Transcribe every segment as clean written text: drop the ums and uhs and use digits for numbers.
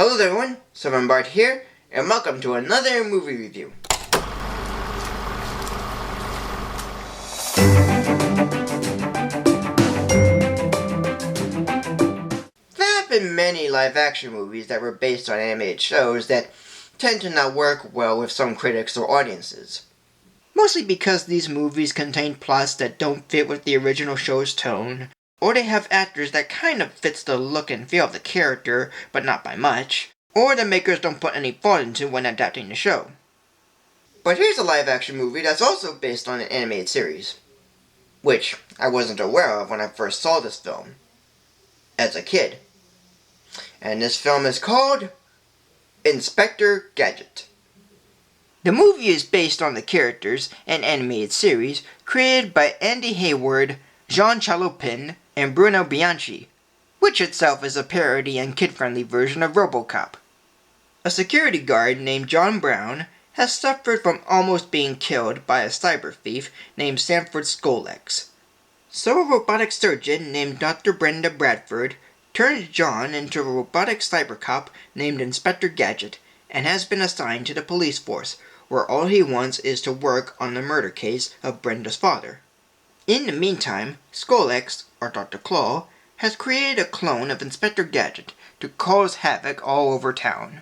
Hello there everyone, Bart here, and welcome to another movie review. There have been many live-action movies that were based on animated shows that tend to not work well with some critics or audiences. Mostly because these movies contain plots that don't fit with the original show's tone, or they have actors that kind of fits the look and feel of the character, but not by much, or the makers don't put any thought into when adapting the show. But here's a live-action movie that's also based on an animated series, which I wasn't aware of when I first saw this film, as a kid. And this film is called Inspector Gadget. The movie is based on the characters and animated series created by Andy Hayward, Jean Chalopin, and Bruno Bianchi, which itself is a parody and kid-friendly version of RoboCop. A security guard named John Brown has suffered from almost being killed by a cyber thief named Sanford Skolex. So a robotic surgeon named Dr. Brenda Bradford turned John into a robotic cyber cop named Inspector Gadget and has been assigned to the police force, where all he wants is to work on the murder case of Brenda's father. In the meantime, Skolex, or Dr. Claw, has created a clone of Inspector Gadget to cause havoc all over town.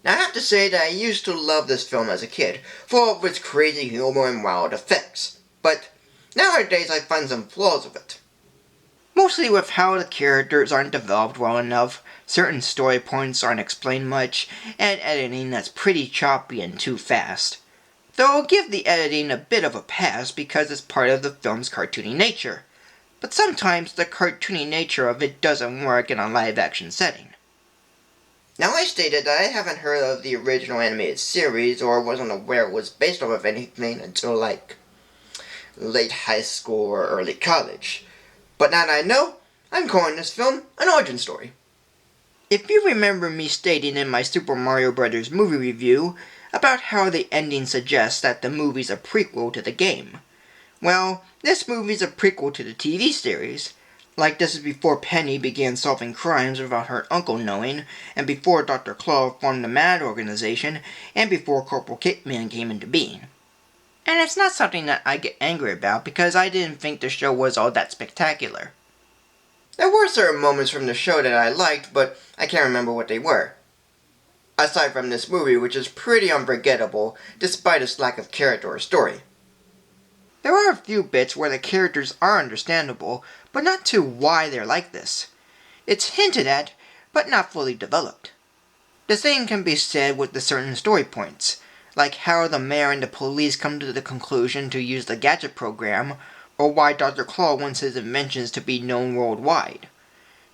Now I have to say that I used to love this film as a kid, full of its crazy humor and wild effects, but nowadays I find some flaws with it. Mostly with how the characters aren't developed well enough, certain story points aren't explained much, and editing that's pretty choppy and too fast. Though I'll give the editing a bit of a pass because it's part of the film's cartoony nature, but sometimes the cartoony nature of it doesn't work in a live-action setting. Now I stated that I haven't heard of the original animated series or wasn't aware it was based off of anything until like late high school or early college. But now that I know, I'm calling this film an origin story. If you remember me stating in my Super Mario Bros. Movie review about how the ending suggests that the movie's a prequel to the game, well, this movie's a prequel to the TV series. Like, this is before Penny began solving crimes without her uncle knowing, and before Dr. Claw formed the MAD organization, and before Corporal Caveman came into being. And it's not something that I get angry about because I didn't think the show was all that spectacular. There were certain moments from the show that I liked, but I can't remember what they were. Aside from this movie, which is pretty unforgettable despite its lack of character or story. There are a few bits where the characters are understandable, but not to why they're like this. It's hinted at, but not fully developed. The same can be said with the certain story points, like how the mayor and the police come to the conclusion to use the Gadget program, or why Dr. Claw wants his inventions to be known worldwide.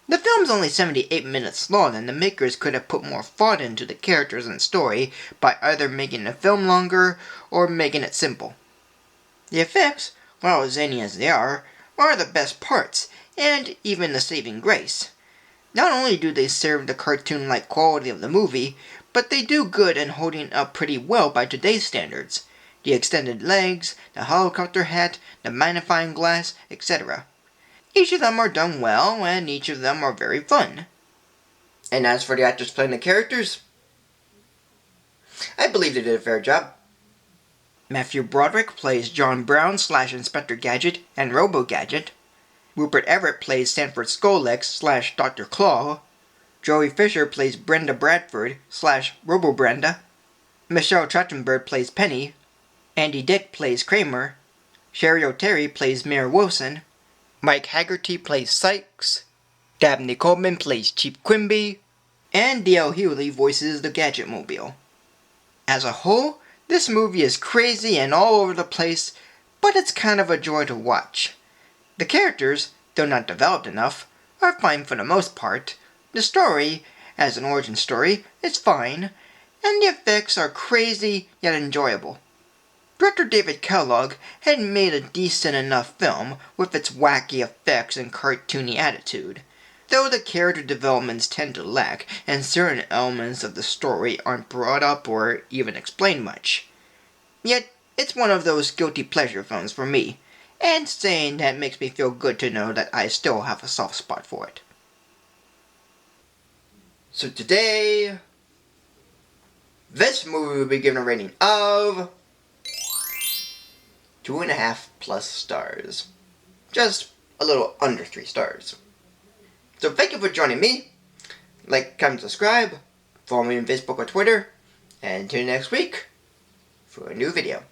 The film's only 78 minutes long, and the makers could have put more thought into the characters and story by either making the film longer or making it simple. The effects, while zany as they are the best parts, and even the saving grace. Not only do they serve the cartoon-like quality of the movie, but they do good in holding up pretty well by today's standards. The extended legs, the helicopter hat, the magnifying glass, etc. Each of them are done well, and each of them are very fun. And as for the actors playing the characters, I believe they did a fair job. Matthew Broderick plays John Brown / Inspector Gadget and Robo-Gadget. Rupert Everett plays Sanford Skolex / Dr. Claw. Joey Fisher plays Brenda Bradford / Robo-Brenda. Michelle Trachtenberg plays Penny. Andy Dick plays Kramer. Sherry O'Terry plays Mayor Wilson. Mike Haggerty plays Sykes. Dabney Coleman plays Chief Quimby. And D.L. Hewley voices the Gadget-Mobile. As a whole, this movie is crazy and all over the place, but it's kind of a joy to watch. The characters, though not developed enough, are fine for the most part. The story, as an origin story, is fine, and the effects are crazy yet enjoyable. Director David Kellogg had made a decent enough film with its wacky effects and cartoony attitude, though the character developments tend to lack and certain elements of the story aren't brought up or even explained much. Yet, it's one of those guilty pleasure films for me, and saying that makes me feel good to know that I still have a soft spot for it. So today, this movie will be given a rating of 2.5 plus stars. Just a little under 3 stars. So thank you for joining me. Like, comment, subscribe. Follow me on Facebook or Twitter. And tune in next week for a new video.